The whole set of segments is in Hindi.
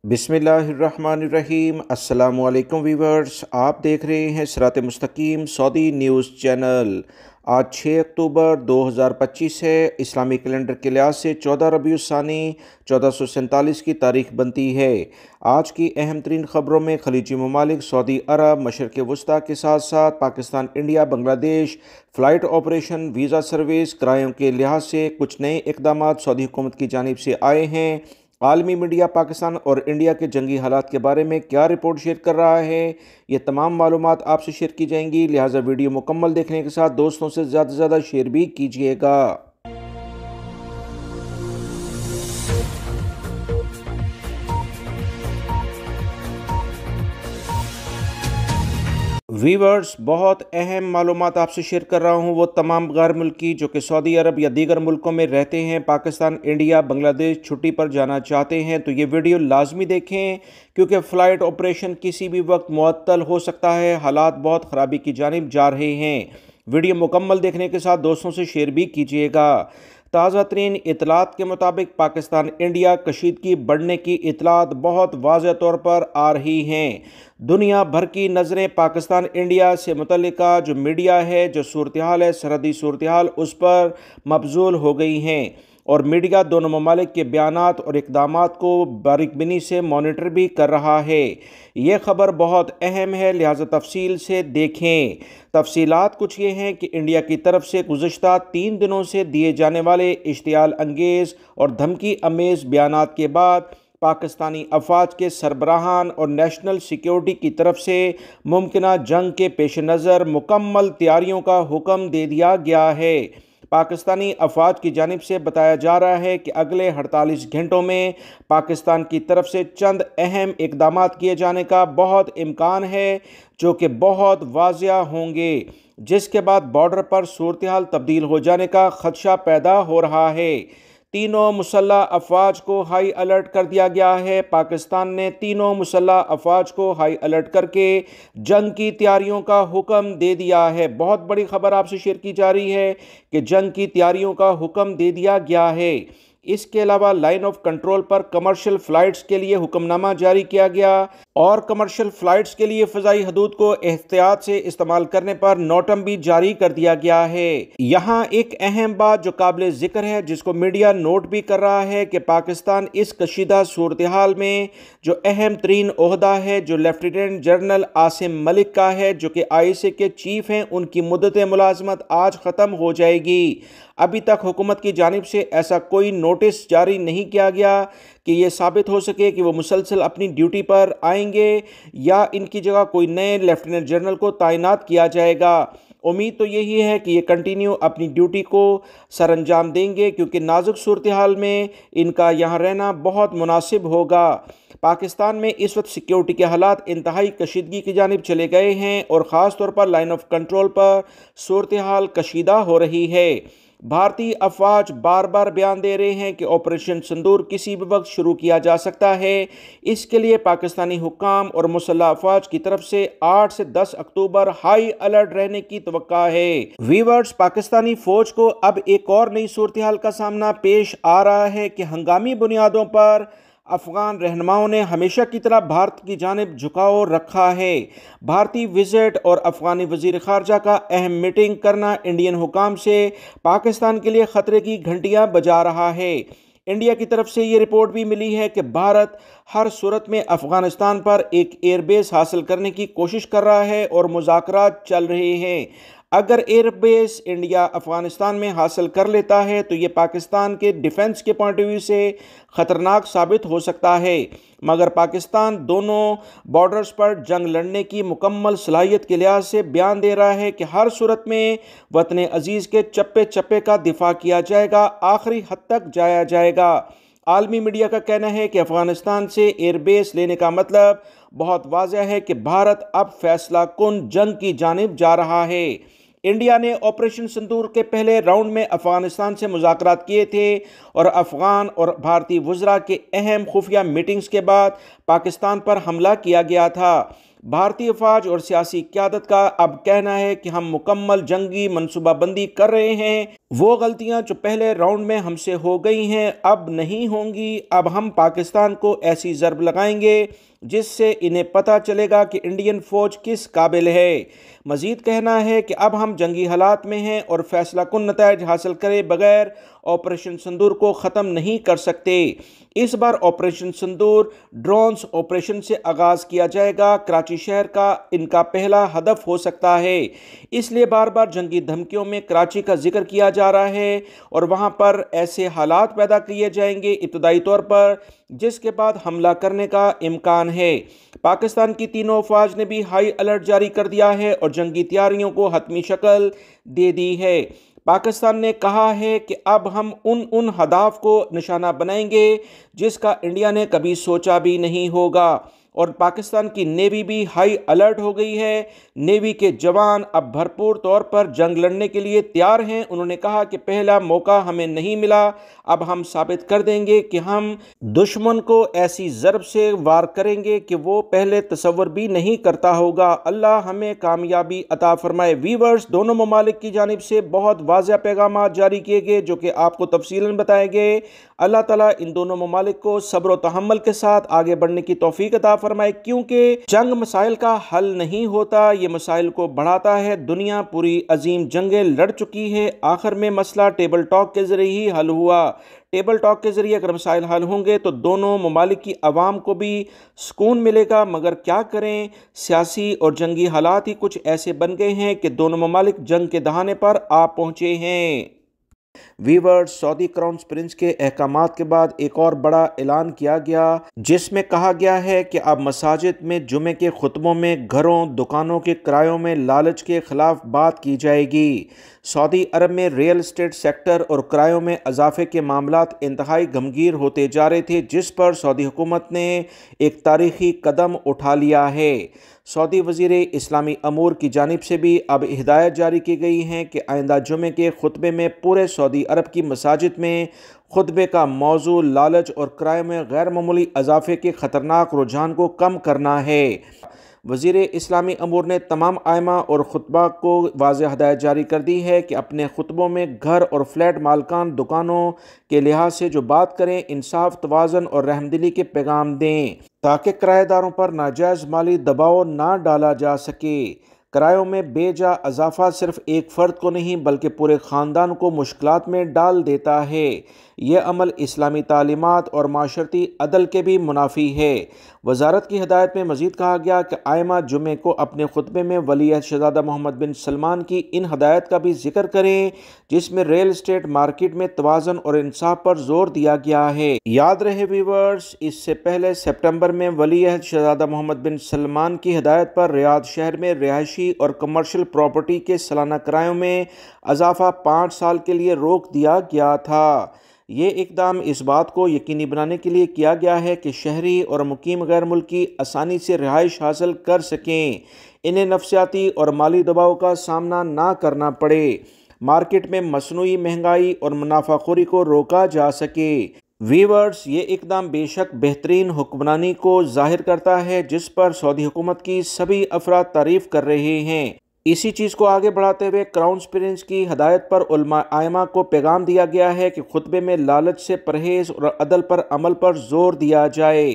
बिस्मिल्लाहिर्रहमानिर्रहीम। अस्सलामुअलैकुम वीवर्स, आप देख रहे हैं सिरात मुस्तकीम सऊदी न्यूज़ चैनल। आज 6 अक्टूबर 2025 है। इस्लामी कैलेंडर के लिहाज से 14 रबीउस्सानी 1447 की तारीख बनती है। आज की अहम तरीन ख़बरों में खलीजी ममालिक सऊदी अरब, मशरिक़ वस्ता के साथ साथ Pakistan, India, Bangladesh flight operation, visa service, किरायों के लिहाज से कुछ नए इक़दाम सऊदी हुकूमत की जानिब से आए हैं। आलमी मीडिया पाकिस्तान और इंडिया के जंगी हालात के बारे में क्या रिपोर्ट शेयर कर रहा है, ये तमाम मालूमात आपसे शेयर की जाएंगी। लिहाजा वीडियो मुकम्मल देखने के साथ दोस्तों से ज़्यादा से ज़्यादा शेयर भी कीजिएगा। वीवर्स, बहुत अहम मालूमात आपसे शेयर कर रहा हूँ। वो तमाम गैर मुल्की जो कि सऊदी अरब या दीगर मुल्कों में रहते हैं, पाकिस्तान, इंडिया, बांग्लादेश छुट्टी पर जाना चाहते हैं तो ये वीडियो लाजमी देखें, क्योंकि फ़्लाइट ऑपरेशन किसी भी वक्त मुअत्तल हो सकता है। हालात बहुत ख़राबी की जानिब जा रहे हैं। वीडियो मुकम्मल देखने के साथ दोस्तों से शेयर भी कीजिएगा। ताज़ा तरीन इतलात के मुताबिक पाकिस्तान इंडिया कशीदगी बढ़ने की इतलात बहुत वाज़ेह तौर पर आ रही हैं। दुनिया भर की नज़रें पाकिस्तान इंडिया से मुतल्लिका जो मीडिया है, जो सूरत हाल है, सरहदी सूरत हाल, उस पर मबजूल हो गई हैं और मीडिया दोनों ममालिक के बयानात और इक़दामात को बारीकबीनी से मॉनिटर भी कर रहा है। ये ख़बर बहुत अहम है, लिहाजा तफसील से देखें। तफसीलात कुछ ये हैं कि इंडिया की तरफ से गुज़श्ता 3 दिनों से दिए जाने वाले इश्तियाल अंगेज़ और धमकी अमेज़ बयानात के बाद पाकिस्तानी अफवाज के सरबराहान और नेशनल सिक्योरिटी की तरफ से मुमकिना जंग के पेश नज़र मुकम्मल तैयारियों का हुक्म दे दिया गया है। पाकिस्तानी अफवाज की जानिब से बताया जा रहा है कि अगले 48 घंटों में पाकिस्तान की तरफ से चंद अहम इक़दाम किए जाने का बहुत इम्कान है, जो कि बहुत वाज़िया होंगे, जिसके बाद बॉर्डर पर सूरत हाल तब्दील हो जाने का ख़दशा पैदा हो रहा है। तीनों मुसल्लह अफवाज को हाई अलर्ट कर दिया गया है। पाकिस्तान ने तीनों मुसल्लह अफवाज को हाई अलर्ट करके जंग की तैयारियों का हुक्म दे दिया है। बहुत बड़ी खबर आपसे शेयर की जा रही है कि जंग की तैयारियों का हुक्म दे दिया गया है। इसके अलावा लाइन ऑफ कंट्रोल पर कमर्शियल फ़्लाइट्स के लिए हुक्मनामा जारी किया गया और कमर्शियल फ़्लाइट्स के लिए फ़ज़ाई हदूद को एहतियात से इस्तेमाल करने पर नोटम भी जारी कर दिया गया है। यहाँ एक अहम बात जो काबिल ज़िक्र है, जिसको मीडिया नोट भी कर रहा है, कि पाकिस्तान इस कशीदा सूरत हाल में जो अहम तरीन ओहदा है, जो लेफ्टिनेंट जनरल आसिम मलिक का है, जो कि ISA के चीफ हैं, उनकी मुद्दत मुलाजमत आज ख़त्म हो जाएगी। अभी तक हुकूमत की जानिब से ऐसा कोई नोटिस जारी नहीं किया गया कि ये साबित हो सके कि वो मुसलसल अपनी ड्यूटी पर आएंगे या इनकी जगह कोई नए लेफ्टिनेंट जनरल को तैनात किया जाएगा। उम्मीद तो यही है कि ये कंटिन्यू अपनी ड्यूटी को सरअंजाम देंगे, क्योंकि नाजुक सूरत हाल में इनका यहाँ रहना बहुत मुनासिब होगा। पाकिस्तान में इस वक्त सिक्योरिटी के हालात इंतहाई कशीदगी की जानिब चले गए हैं और ख़ास तौर पर लाइन ऑफ कंट्रोल पर सूरत हाल कशीदा हो रही है। भारतीय अफवाज बार बार बयान दे रहे हैं कि ऑपरेशन सिंदूर किसी भी वक्त शुरू किया जा सकता है। इसके लिए पाकिस्तानी हुक्काम और मुसल्लह अफवाज की तरफ से 8 से 10 अक्टूबर हाई अलर्ट रहने की तवक्का है। वीवर्स, पाकिस्तानी फौज को अब एक और नई सूरत हाल का सामना पेश आ रहा है कि हंगामी बुनियादों पर अफ़गान रहनुमाओं ने हमेशा की तरह भारत की जानिब झुकाव रखा है। भारतीय विजिट और अफ़गानी वज़ीर ख़ारजा का अहम मीटिंग करना इंडियन हुकाम से पाकिस्तान के लिए ख़तरे की घंटियां बजा रहा है। इंडिया की तरफ से ये रिपोर्ट भी मिली है कि भारत हर सूरत में अफ़गानिस्तान पर एक एयरबेस हासिल करने की कोशिश कर रहा है और मुज़ाकरात चल रहे हैं। अगर एयरबेस इंडिया अफ़गानिस्तान में हासिल कर लेता है तो ये पाकिस्तान के डिफेंस के पॉइंट ऑफ व्यू से ख़तरनाक साबित हो सकता है, मगर पाकिस्तान दोनों बॉर्डर्स पर जंग लड़ने की मुकम्मल सलाहियत के लिहाज से बयान दे रहा है कि हर सूरत में वतन अजीज़ के चप्पे चप्पे का दिफा किया जाएगा, आखिरी हद तक जाया जाएगा। आलमी मीडिया का कहना है कि अफ़गानिस्तान से एयरबेस लेने का मतलब बहुत वाज़ेह है कि भारत अब फैसला कुन जंग की जानिब जा रहा है। इंडिया ने ऑपरेशन सिंदूर के पहले राउंड में अफ़गानिस्तान से मुज़ाकरात किए थे और अफ़गान और भारतीय वज़रा के अहम खुफिया मीटिंग्स के बाद पाकिस्तान पर हमला किया गया था। भारतीय फ़ौज और सियासी क़यादत का अब कहना है कि हम मुकम्मल जंगी मनसूबाबंदी कर रहे हैं वो गलतियां जो पहले राउंड में हमसे हो गई हैं अब नहीं होंगी। अब हम पाकिस्तान को ऐसी ज़रब लगाएंगे जिससे इन्हें पता चलेगा कि इंडियन फ़ौज किस काबिल है। मज़ीद कहना है कि अब हम जंगी हालात में हैं और फैसला कुन नताइज हासिल करे बगैर ऑपरेशन सिंदूर को ख़त्म नहीं कर सकते। इस बार ऑपरेशन सिंदूर ड्रोन्स ऑपरेशन से आगाज़ किया जाएगा। कराची शहर का इनका पहला हदफ हो सकता है, इसलिए बार बार जंगी धमकियों में कराची का जिक्र किया जा रहा है और वहां पर ऐसे हालात पैदा किए जाएंगे इब्तदाई तौर पर जिसके बाद हमला करने का इम्कान है। पाकिस्तान की तीनों अफवाज ने भी हाई अलर्ट जारी कर दिया है और जंगी तैयारियों को हतमी शक्ल दे दी है। पाकिस्तान ने कहा है कि अब हम उन हदाफ को निशाना बनाएंगे जिसका इंडिया ने कभी सोचा भी नहीं होगा। और पाकिस्तान की नेवी भी हाई अलर्ट हो गई है। नेवी के जवान अब भरपूर तौर पर जंग लड़ने के लिए तैयार हैं। उन्होंने कहा कि पहला मौका हमें नहीं मिला, अब हम साबित कर देंगे कि हम दुश्मन को ऐसी ज़रब से वार करेंगे कि वो पहले तसव्वुर भी नहीं करता होगा। अल्लाह हमें कामयाबी अता फरमाए। वीवर्स, दोनों ममालिक की जानिब से बहुत वाज़ेह पैगाम जारी किए गए जो कि आपको तफसीलन बताए गए। अल्लाह ताला इन दोनों ममालिक को सब्र व तहम्मुल के साथ आगे बढ़ने की तौफीक अता फरमाए, क्योंकि जंग मसाइल का हल नहीं होता, ये मसाइल को बढ़ाता है। दुनिया पूरी अजीम जंगें लड़ चुकी है, आखिर में मसला टेबल टॉक के जरिए ही हल हुआ। टेबल टॉक के जरिए अगर मसाइल हल होंगे तो दोनों ममालिक की आवाम को भी सुकून मिलेगा, मगर क्या करें, सियासी और जंगी हालात ही कुछ ऐसे बन गए हैं कि दोनों ममालिक जंग के दहाने पर आ पहुंचे हैं। वीवर्स, सऊदी क्राउन प्रिंस के अहकामात के बाद एक और बड़ा ऐलान किया गया जिसमें कहा गया है कि अब मसाजिद में जुमे के खुतबों में घरों दुकानों के किरायों में लालच के खिलाफ बात की जाएगी। सऊदी अरब में रियल एस्टेट सेक्टर और किरायों में इजाफे के मामलात इंतहाई गमगीर होते जा रहे थे, जिस पर सऊदी हुकूमत ने एक तारीखी कदम उठा लिया है। सऊदी वज़ीर इस्लामी अमूर की जानिब से भी अब हिदायत जारी की गई हैं कि आइंदा जुमे के खुतबे में पूरे सऊदी अरब की मसाजिद में खुतबे का मौजू लालच और किराए में गैर मामूली इजाफे के ख़तरनाक रुझान को कम करना है। वज़ीर इस्लामी अमूर ने तमाम आइमा और खुतबा को वाज़ेह हदायत जारी कर दी है कि अपने खुतबों में घर और फ्लैट मालकान दुकानों के लिहाज से जो बात करें, इंसाफ, तवाज़न और रहमदिली के पैगाम दें ताकि किराएदारों पर नाजायज़ माली दबाव ना डाला जा सके। किरायों में बेजा इजाफा सिर्फ एक फ़र्द को नहीं बल्कि पूरे ख़ानदान को मुश्किलात में डाल देता है। यह अमल इस्लामी तालीमात और माशरती अदल के भी मुनाफी है। वजारत की हिदायत में मज़ीद कहा गया कि आइमा जुमे को अपने खुतबे में वली शहज़ादा मोहम्मद बिन सलमान की इन हिदायत का भी जिक्र करें जिसमें रियल एस्टेट मार्केट में तवाज़न और इंसाफ पर जोर दिया गया है। याद रहे वीवर्स, इससे पहले सितंबर में वली शहज़ादा मोहम्मद बिन सलमान की हिदायत पर रियाद शहर में रिहायशी और कमर्शियल प्रॉपर्टी के सालाना किरायों में इजाफा 5 साल के लिए रोक दिया गया था। ये इकदाम इस बात को यकीनी बनाने के लिए किया गया है कि शहरी और मुकीम गैर मुल्की आसानी से रिहाइश हासिल कर सकें, इन्हें नफसियाती और माली दबाव का सामना ना करना पड़े, मार्केट में मसनूई महंगाई और मुनाफाखोरी को रोका जा सके। वीवर्स, ये इकदाम बेशक बेहतरीन हुक्मरानी को जाहिर करता है जिस पर सऊदी हुकूमत की सभी अफराद तारीफ कर रहे हैं। इसी चीज़ को आगे बढ़ाते हुए क्राउन प्रिंस की हदायत पर उलमा आइमा को पैगाम दिया गया है कि खुतबे में लालच से परहेज़ और अदल पर अमल पर जोर दिया जाए।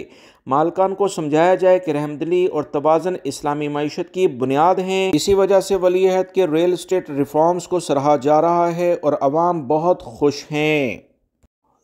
मालकान को समझाया जाए कि रहमदिली और तवाज़न इस्लामी मईशत की बुनियाद हैं। इसी वजह से वली अहद के रियल एस्टेट रिफॉर्म्स को सराहा जा रहा है और अवाम बहुत खुश हैं।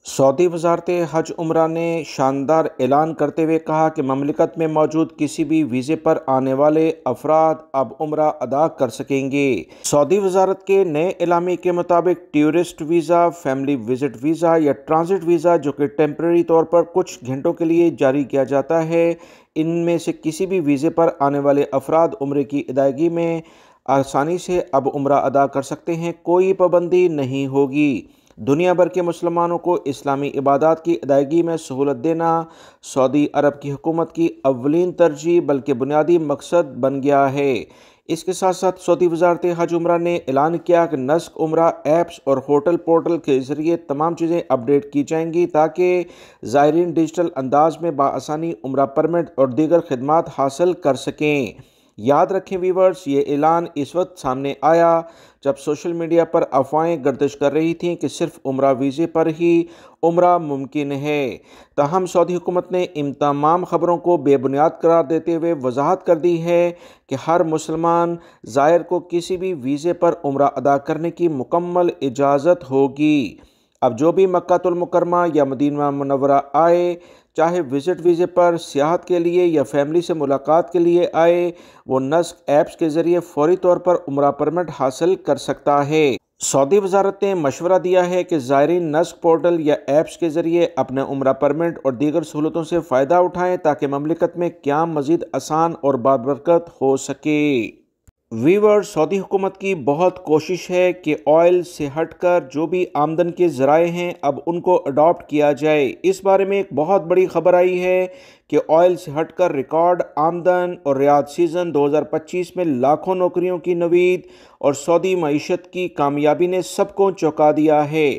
सऊदी वजारत हज उम्रा ने शानदार ऐलान करते हुए कहा कि ममलिकत में मौजूद किसी भी वीज़े पर आने वाले अफराद अब उम्रा अदा कर सकेंगे। सऊदी वजारत के नए एलामी के मुताबिक tourist visa, family visit visa या ट्रांजिट वीज़ा जो कि टेम्प्रेरी तौर पर कुछ घंटों के लिए जारी किया जाता है, इनमें से किसी भी वीज़े पर आने वाले अफराद उम्रे की अदायगी में आसानी से अब उम्रा अदा कर सकते हैं, कोई पाबंदी नहीं होगी। दुनिया भर के मुसलमानों को इस्लामी इबादत की अदायगी में सहूलत देना सऊदी अरब की हुकूमत की अव्वलीन तरजीह बल्कि बुनियादी मकसद बन गया है। इसके साथ साथ सऊदी वजारत हज उम्रा ने ऐलान किया कि नस्क उम्रा ऐप्स और होटल पोर्टल के ज़रिए तमाम चीज़ें अपडेट की जाएंगी ताकि ज़ायरीन डिजिटल अंदाज में बाआसानी उम्रा परमिट और दीगर खिदमात हासिल कर सकें। याद रखें वीवर्स, ये ऐलान इस वक्त सामने आया जब सोशल मीडिया पर अफवाहें गर्दिश कर रही थीं कि सिर्फ उम्रा वीज़े पर ही उम्रा मुमकिन है। ताहम सऊदी हुकूमत ने इन तमाम खबरों को बेबुनियाद करार देते हुए वजाहत कर दी है कि हर मुसलमान ज़ायर को किसी भी वीज़े पर उम्रा अदा करने की मुकम्मल इजाज़त होगी। अब जो भी मक्कातुल मुकर्रमा या मदीना मुनव्वरा आए, चाहे विज़िट वीज़े पर, सियाहत के लिए या फैमिली से मुलाकात के लिए आए, वो नस्क ऐप्स के ज़रिए फ़ौरी तौर पर उम्रा परमिट हासिल कर सकता है। सऊदी वजारत ने मशवरा दिया है कि ज़ायरीन नस्क पोर्टल या ऐप्स के ज़रिए अपने उम्रा परमिट और दीगर सहूलतों से फ़ायदा उठाएँ ताकि ममलिकत में क़याम मज़ीद आसान और बाबरकत हो सके। वीवर, सऊदी हुकूमत की बहुत कोशिश है कि ऑयल से हटकर जो भी आमदन के ज़राए हैं अब उनको अडॉप्ट किया जाए। इस बारे में एक बहुत बड़ी खबर आई है कि ऑयल से हटकर रिकॉर्ड आमदन और रियाद सीज़न 2025 में लाखों नौकरियों की नवीद और सऊदी मईशत की कामयाबी ने सबको चौंका दिया है।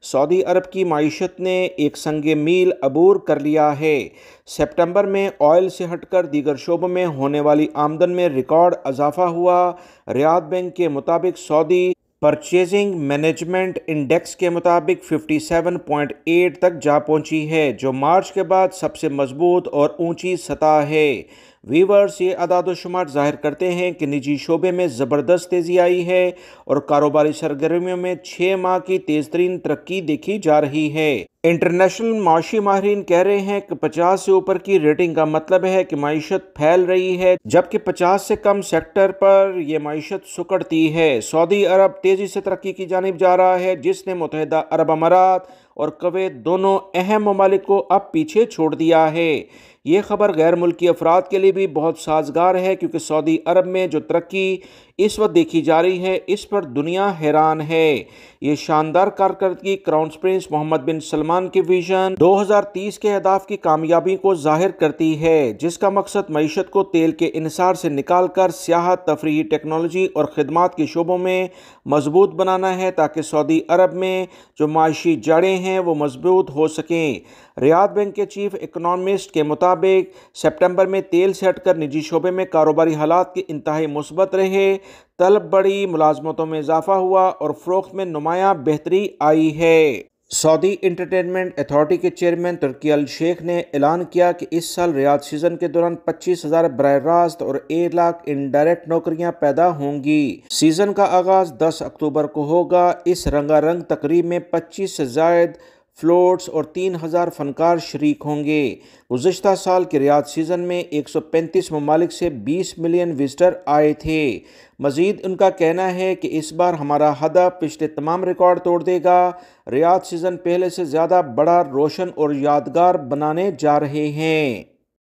सऊदी अरब की मईशत ने एक संगे मील अबूर कर लिया है। सितंबर में ऑयल से हटकर दीगर शोबों में होने वाली आमदन में रिकॉर्ड इजाफा हुआ। रियाद बैंक के मुताबिक सऊदी परचेजिंग मैनेजमेंट इंडेक्स के मुताबिक 57.8 तक जा पहुंची है, जो मार्च के बाद सबसे मजबूत और ऊंची सतह है। वीवर्स, ये अदाद-ओ-शुमार ज़ाहिर करते हैं कि निजी शोबे में ज़बरदस्त तेज़ी आई है और कारोबारी सरगर्मियों में 6 माह की तेज़ तरीन तरक्की देखी जा रही है। इंटरनेशनल माशी माहिरीन कह रहे हैं कि 50 से ऊपर की रेटिंग का मतलब है कि मईशत फैल रही है, जबकि 50 से कम सेक्टर पर यह मईशत सुकड़ती है। सऊदी अरब तेज़ी से तरक्की की जानिब जा रहा है, जिसने मुत्तहिदा अरब अमारात और कुवैत दोनों अहम ममालिक को अब पीछे छोड़ दिया है। ये खबर गैर मुल्की अफराद के लिए भी बहुत साजगार है, क्योंकि सऊदी अरब में जो तरक्की इस वक्त देखी जा रही है, इस पर दुनिया हैरान है। ये शानदार कारकर्दगी क्राउन प्रिंस मोहम्मद बिन सलमान के विजन 2030 के अहदाफ की कामयाबी को जाहिर करती है, जिसका मकसद मईशत को तेल के इन्हिसार से निकालकर सियाहत, तफरीही, टेक्नोलॉजी और खिदमात के शोबों में मजबूत बनाना है, ताकि सऊदी अरब में जो माशी जड़ें हैं वो मजबूत हो सकें। रियाद बैंक के चीफ इकोनॉमिस्ट के मुताबिक सितंबर में तेल से हटकर निजी शोबे में कारोबारी हालात के इंतहाई मुस्बत रहे, तलब बढ़ी, मुलाजमतों में इजाफा हुआ और फ़रोख्त में नुमायां बेहतरी आई है। सऊदी इंटरटेनमेंट अथॉरिटी के चेयरमैन तुर्की अल शेख ने ऐलान किया कि इस साल रियाद सीज़न के दौरान 25,000 बराह रास्त और 1 लाख इनडायरेक्ट नौकरियां पैदा होंगी। सीज़न का आगाज़ 10 अक्टूबर को होगा। इस रंगारंग तकरीब में 25 से ज़ायद फ्लोट्स और 3,000 फनकार शरीक होंगे। गुज़िश्ता साल के रियाद सीज़न में 135 ममालिक से 20 मिलियन विजिटर आए थे। मज़ीद उनका कहना है कि इस बार हमारा हदफ पिछले तमाम रिकॉर्ड तोड़ देगा। रियाद सीज़न पहले से ज़्यादा बड़ा, रोशन और यादगार बनाने जा रहे हैं।